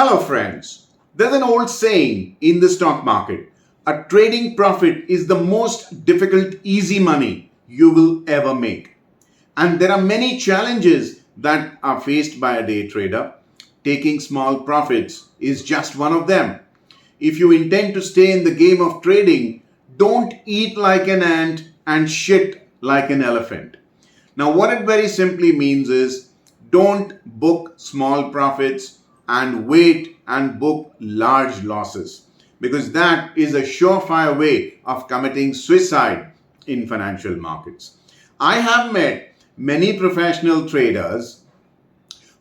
Hello friends, there's an old saying in the stock market, a trading profit is the most difficult easy money you will ever make. And there are many challenges that are faced by a day trader. Taking small profits is just one of them. If you intend to stay in the game of trading, don't eat like an ant and shit like an elephant. Now, what it very simply means is don't book small profits and wait and book large losses, because that is a surefire way of committing suicide in financial markets. I have met many professional traders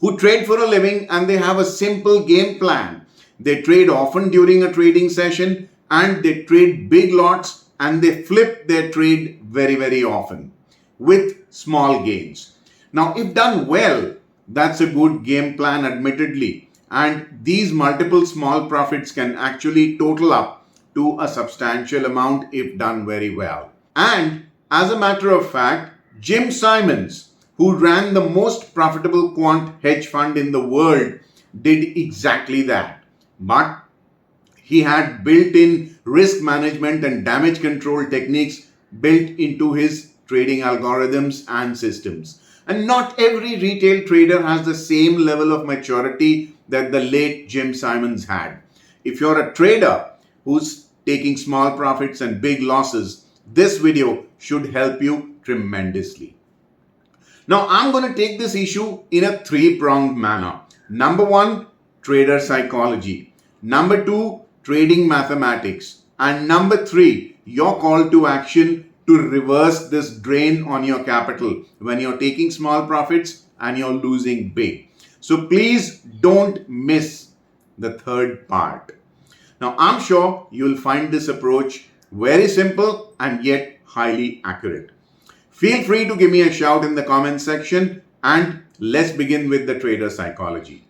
who trade for a living and they have a simple game plan. They trade often during a trading session and they trade big lots and they flip their trade very often with small gains. Now, if done well, that's a good game plan, admittedly. And these multiple small profits can actually total up to a substantial amount if done very well. And as a matter of fact, Jim Simons, who ran the most profitable quant hedge fund in the world, did exactly that. But he had built-in risk management and damage control techniques built into his trading algorithms and systems. And not every retail trader has the same level of maturity that the late Jim Simons had. If you're a trader who's taking small profits and big losses, this video should help you tremendously. Now, I'm going to take this issue in a three-pronged manner. Number one, trader psychology. Number two, trading mathematics. And number three, your call to action to reverse this drain on your capital when you're taking small profits and you're losing big. So please don't miss the third part. Now, I'm sure you'll find this approach very simple and yet highly accurate. Feel free to give me a shout in the comment section and let's begin with the trader psychology.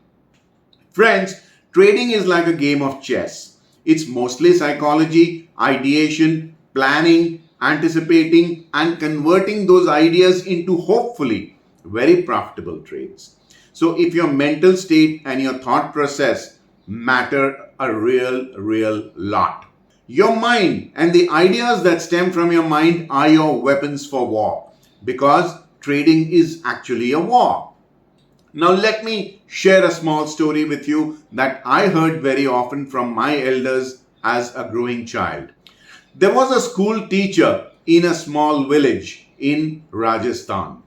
Friends, trading is like a game of chess. It's mostly psychology, ideation, planning, anticipating and converting those ideas into hopefully very profitable trades. So if your mental state and your thought process matter a real lot. Your mind and the ideas that stem from your mind are your weapons for war, because trading is actually a war. Now let me share a small story with you that I heard very often from my elders as a growing child. There was a school teacher in a small village in Rajasthan.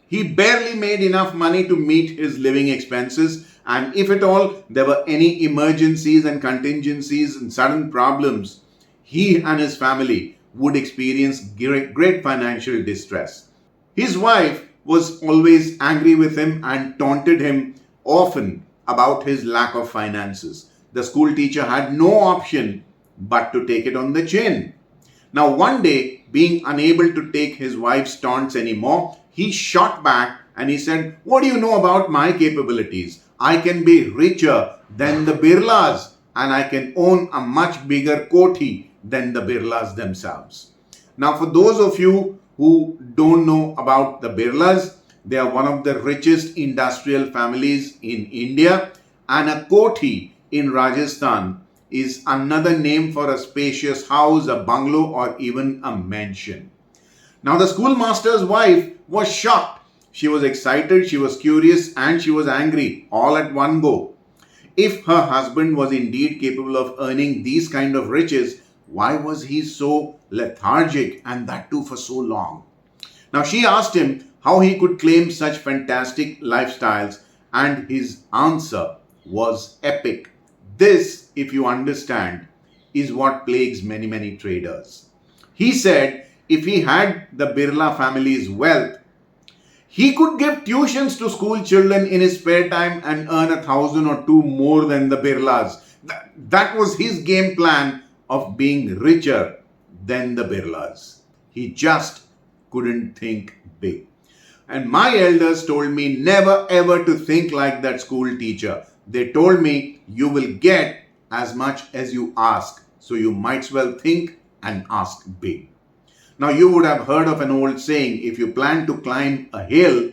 He barely made enough money to meet his living expenses, and if at all there were any emergencies and contingencies and sudden problems, he and his family would experience great financial distress. His wife was always angry with him and taunted him often about his lack of finances. The school teacher had no option but to take it on the chin. Now one day, being unable to take his wife's taunts anymore, he shot back and he said, "What do you know about my capabilities? I can be richer than the Birlas and I can own a much bigger koti than the Birlas themselves." Now for those of you who don't know about the Birlas, they are one of the richest industrial families in India, and a koti in Rajasthan is another name for a spacious house, a bungalow, or even a mansion. Now the schoolmaster's wife was shocked. She was excited, she was curious, and she was angry all at one go. If her husband was indeed capable of earning these kind of riches, why was he so lethargic, and that too for so long? Now she asked him how he could claim such fantastic lifestyles, and his answer was epic. This, if you understand, is what plagues many traders. He said if he had the Birla family's wealth, he could give tuitions to school children in his spare time and earn 1,000 or two more than the Birlas. That was his game plan of being richer than the Birlas. He just couldn't think big. And my elders told me never ever to think like that school teacher. They told me you will get as much as you ask, so you might as well think and ask big. Now you would have heard of an old saying, if you plan to climb a hill,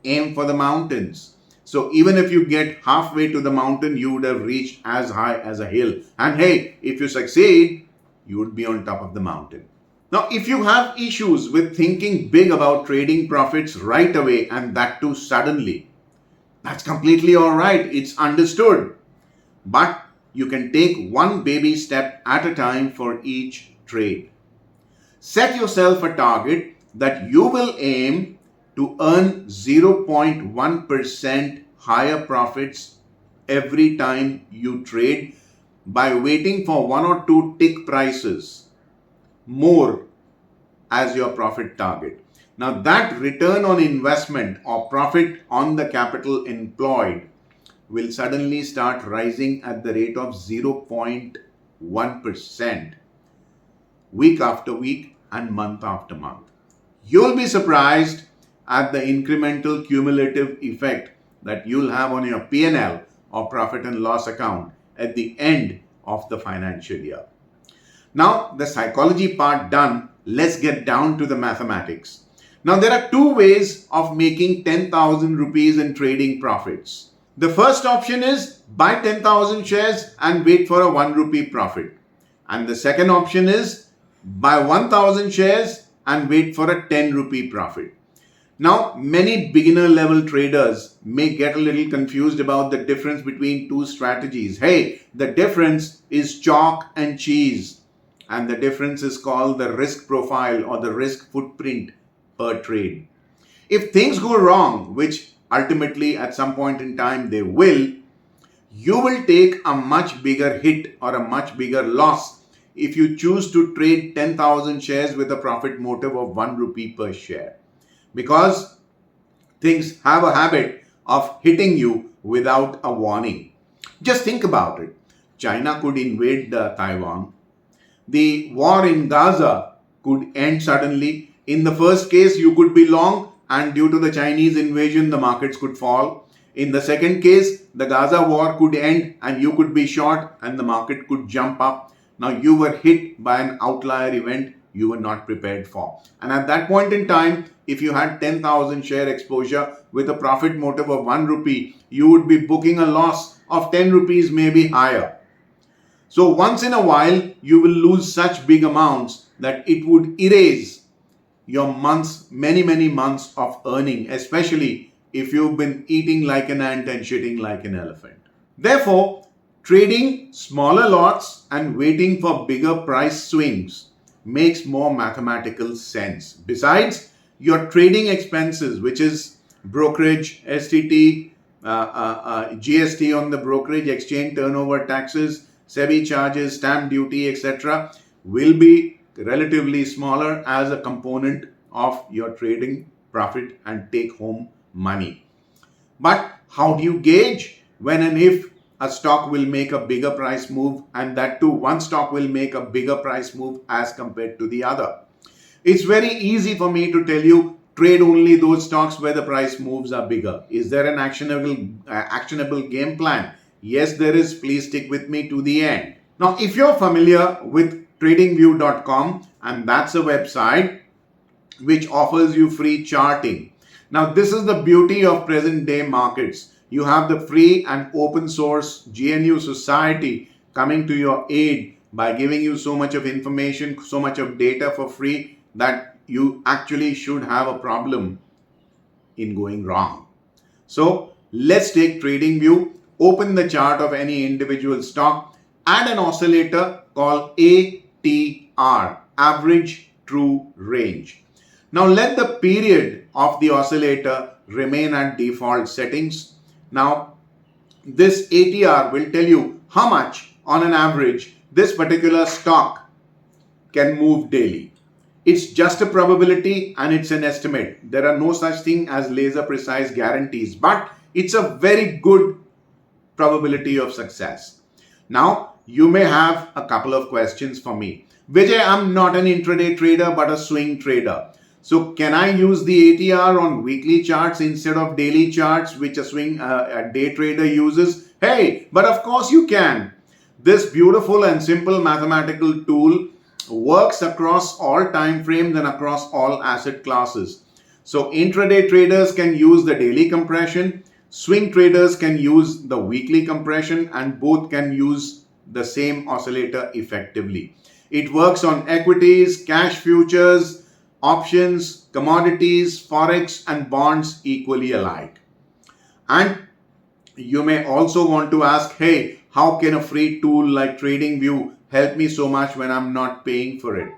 aim for the mountains. So even if you get halfway to the mountain, you would have reached as high as a hill. And hey, if you succeed, you would be on top of the mountain. Now, if you have issues with thinking big about trading profits right away and that too suddenly, that's completely all right. It's understood. But you can take one baby step at a time for each trade. Set yourself a target that you will aim to earn 0.1% higher profits every time you trade by waiting for one or two tick prices more as your profit target. Now that return on investment or profit on the capital employed will suddenly start rising at the rate of 0.1% week after week and month after month. You'll be surprised at the incremental cumulative effect that you'll have on your P&L or profit and loss account at the end of the financial year. Now, the psychology part done, let's get down to the mathematics. Now, there are two ways of making 10,000 rupees in trading profits. The first option is buy 10,000 shares and wait for a 1 rupee profit. And the second option is buy 1,000 shares and wait for a 10 rupee profit. Now, many beginner level traders may get a little confused about the difference between two strategies. Hey, the difference is chalk and cheese. And the difference is called the risk profile or the risk footprint per trade. If things go wrong, which ultimately at some point in time they will, you will take a much bigger hit or a much bigger loss if you choose to trade 10,000 shares with a profit motive of 1 rupee per share. Because things have a habit of hitting you without a warning. Just think about it. China could invade Taiwan. The war in Gaza could end suddenly. In the first case, you could be long, and due to the Chinese invasion, the markets could fall. In the second case, the Gaza war could end and you could be short and the market could jump up. Now you were hit by an outlier event you were not prepared for. And at that point in time, if you had 10,000 share exposure with a profit motive of 1 rupee, you would be booking a loss of 10 rupees, maybe higher. So once in a while, you will lose such big amounts that it would erase your months, many months of earning, especially if you've been eating like an ant and shitting like an elephant. Therefore, trading smaller lots and waiting for bigger price swings makes more mathematical sense. Besides, your trading expenses, which is brokerage, STT, GST on the brokerage, exchange turnover taxes, SEBI charges, stamp duty, etc., will be relatively smaller as a component of your trading profit and take home money. But how do you gauge when and if a stock will make a bigger price move, and that too one stock will make a bigger price move as compared to the other? It's very easy for me to tell you, trade only those stocks where the price moves are bigger. Is there an actionable game plan? Yes, there is. Please stick with me to the end. Now, if you're familiar with TradingView.com, and that's a website which offers you free charting. Now, this is the beauty of present day markets. You have the free and open source GNU Society coming to your aid by giving you so much of information, so much of data for free that you actually should have a problem in going wrong. So let's take TradingView, open the chart of any individual stock, add an oscillator called ATR, Average True Range. Now let the period of the oscillator remain at default settings. Now this ATR will tell you how much on an average this particular stock can move daily. It's just a probability and it's an estimate. There are no such thing as laser precise guarantees, but it's a very good probability of success. Now, you may have a couple of questions for me. Vijay, I'm not an intraday trader but a swing trader. So can I use the ATR on weekly charts instead of daily charts, which a day trader uses? Hey, but of course you can. This beautiful and simple mathematical tool works across all time frames and across all asset classes. So intraday traders can use the daily compression. Swing traders can use the weekly compression and both can use the same oscillator effectively. It works on equities, cash futures, options, commodities, forex and bonds equally alike. And you may also want to ask, hey, how can a free tool like TradingView help me so much when I'm not paying for it?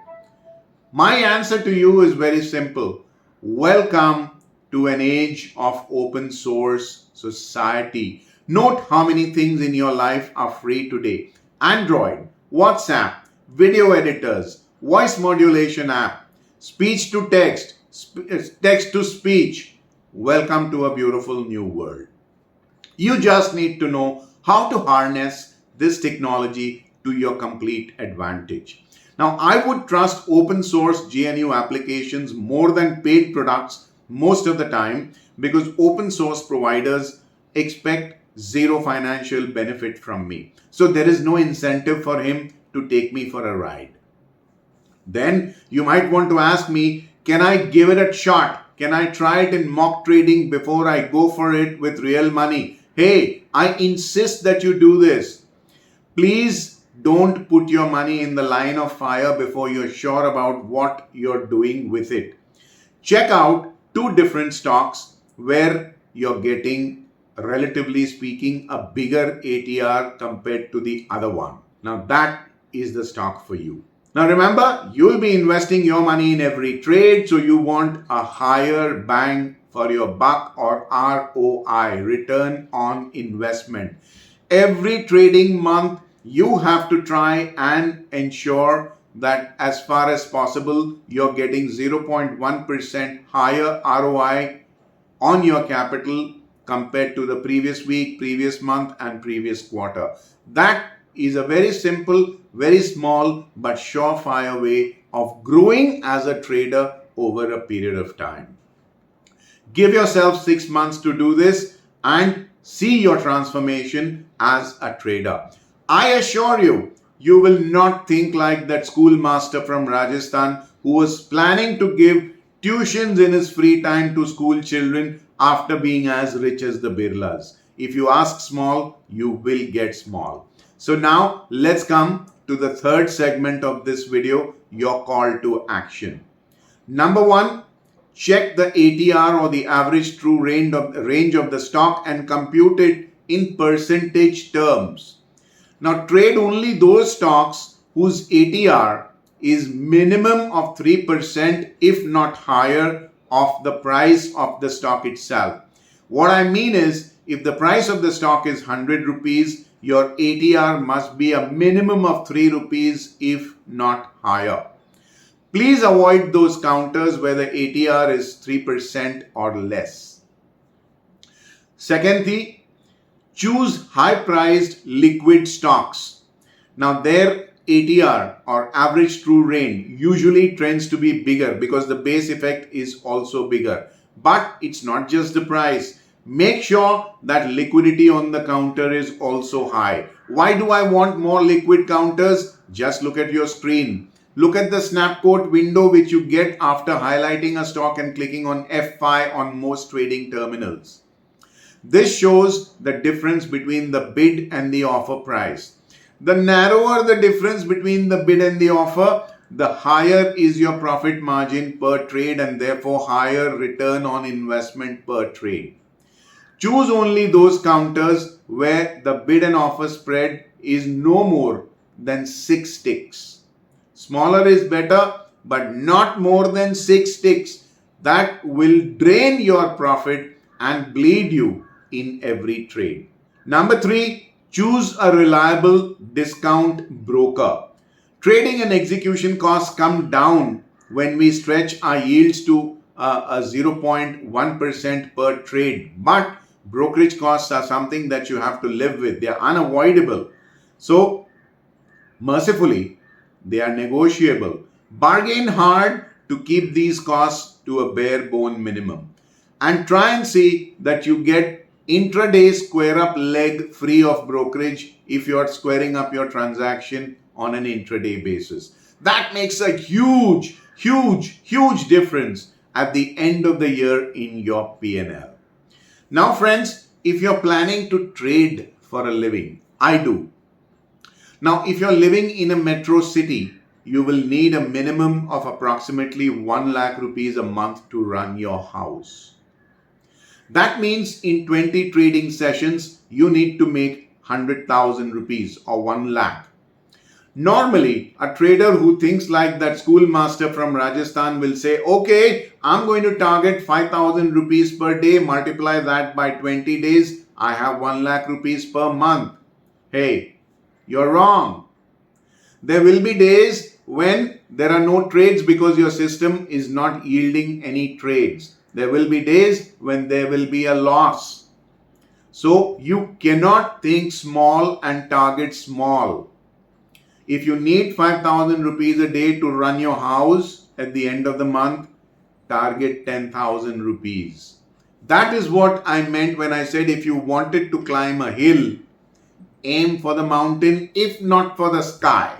My answer to you is very simple. Welcome to an age of open source society. Note how many things in your life are free today. Android, WhatsApp, video editors, voice modulation app, speech to text, text to speech. Welcome to a beautiful new world. You just need to know how to harness this technology to your complete advantage. Now, I would trust open source GNU applications more than paid products most of the time because open source providers expect zero financial benefit from me. So there is no incentive for him to take me for a ride. Then you might want to ask me, can I give it a shot? Can I try it in mock trading before I go for it with real money? Hey, I insist that you do this. Please don't put your money in the line of fire before you're sure about what you're doing with it. Check out two different stocks where you're getting, relatively speaking, a bigger ATR compared to the other one. Now that is the stock for you. Now remember, you'll be investing your money in every trade, so you want a higher bang for your buck or ROI, return on investment. Every trading month, you have to try and ensure that as far as possible, you're getting 0.1% higher ROI on your capital compared to the previous week, previous month, and previous quarter. That is a very simple, very small, but surefire way of growing as a trader over a period of time. Give yourself 6 months to do this and see your transformation as a trader. I assure you, you will not think like that schoolmaster from Rajasthan who was planning to give tuitions in his free time to school children after being as rich as the Birlas. If you ask small, you will get small. So now let's come to the third segment of this video, your call to action. Number one, check the ATR or the average true range of the stock and compute it in percentage terms. Now trade only those stocks whose ATR is minimum of 3% if not higher of the price of the stock itself. What I mean is, if the price of the stock is 100 rupees, your ATR must be a minimum of 3 rupees if not higher. Please avoid those counters where the ATR is 3% or less. Secondly, choose high-priced liquid stocks. Now their ATR or average true range usually trends to be bigger because the base effect is also bigger. But it's not just the price. Make sure that liquidity on the counter is also high. Why do I want more liquid counters? Just look at your screen. Look at the snap quote window which you get after highlighting a stock and clicking on F5 on most trading terminals. This shows the difference between the bid and the offer price. The narrower the difference between the bid and the offer, the higher is your profit margin per trade and therefore higher return on investment per trade. Choose only those counters where the bid and offer spread is no more than 6 ticks. Smaller is better, but not more than 6 ticks. That will drain your profit and bleed you in every trade. Number 3, choose a reliable discount broker. Trading and execution costs come down when we stretch our yields to a 0.1% per trade. But brokerage costs are something that you have to live with. They are unavoidable. So, mercifully, they are negotiable. Bargain hard to keep these costs to a bare bone minimum. And try and see that you get intraday square up leg free of brokerage if you are squaring up your transaction on an intraday basis. That makes a huge difference at the end of the year in your P&L. Now friends, if you're planning to trade for a living, I do. Now, if you're living in a metro city, you will need a minimum of approximately 1 lakh rupees a month to run your house. That means in 20 trading sessions, you need to make 100,000 rupees or 1 lakh. Normally, a trader who thinks like that schoolmaster from Rajasthan will say, okay, I'm going to target 5,000 rupees per day, multiply that by 20 days, I have 1 lakh rupees per month. Hey, you're wrong. There will be days when there are no trades because your system is not yielding any trades. There will be days when there will be a loss. So you cannot think small and target small. If you need 5,000 rupees a day to run your house at the end of the month, target 10,000 rupees. That is what I meant when I said if you wanted to climb a hill, aim for the mountain, if not for the sky.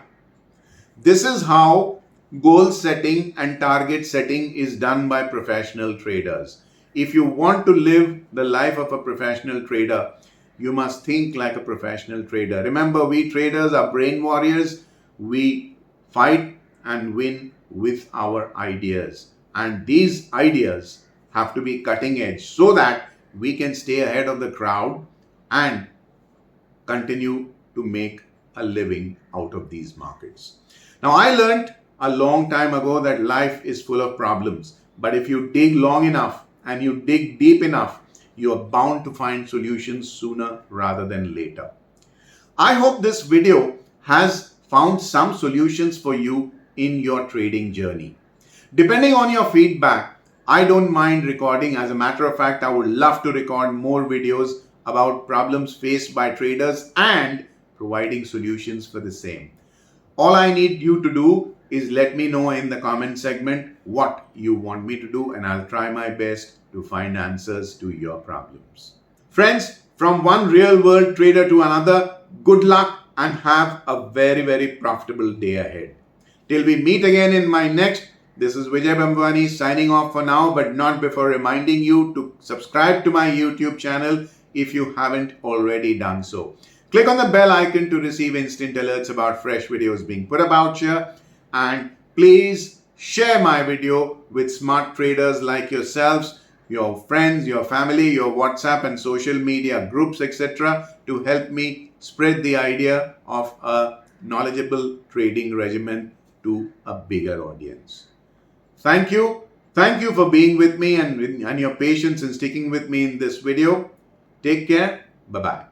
This is how goal setting and target setting is done by professional traders. If you want to live the life of a professional trader, you must think like a professional trader. Remember, we traders are brain warriors. We fight and win with our ideas. And these ideas have to be cutting edge so that we can stay ahead of the crowd and continue to make a living out of these markets. Now, I learned a long time ago that life is full of problems. But if you dig long enough and you dig deep enough, you are bound to find solutions sooner rather than later. I hope this video has found some solutions for you in your trading journey. Depending on your feedback, I don't mind recording. As a matter of fact, I would love to record more videos about problems faced by traders and providing solutions for the same. All I need you to do is let me know in the comment segment what you want me to do, and I'll try my best to find answers to your problems. Friends, from one real world trader to another, good luck and have a very, very profitable day ahead. Till we meet again in my next, this is Vijay Bhambwani signing off for now, but not before reminding you to subscribe to my YouTube channel if you haven't already done so. Click on the bell icon to receive instant alerts about fresh videos being put about here. And please share my video with smart traders like yourselves, your friends, your family, your WhatsApp and social media groups, etc. to help me spread the idea of a knowledgeable trading regimen to a bigger audience. Thank you. Thank you for being with me and your patience in sticking with me in this video. Take care. Bye-bye.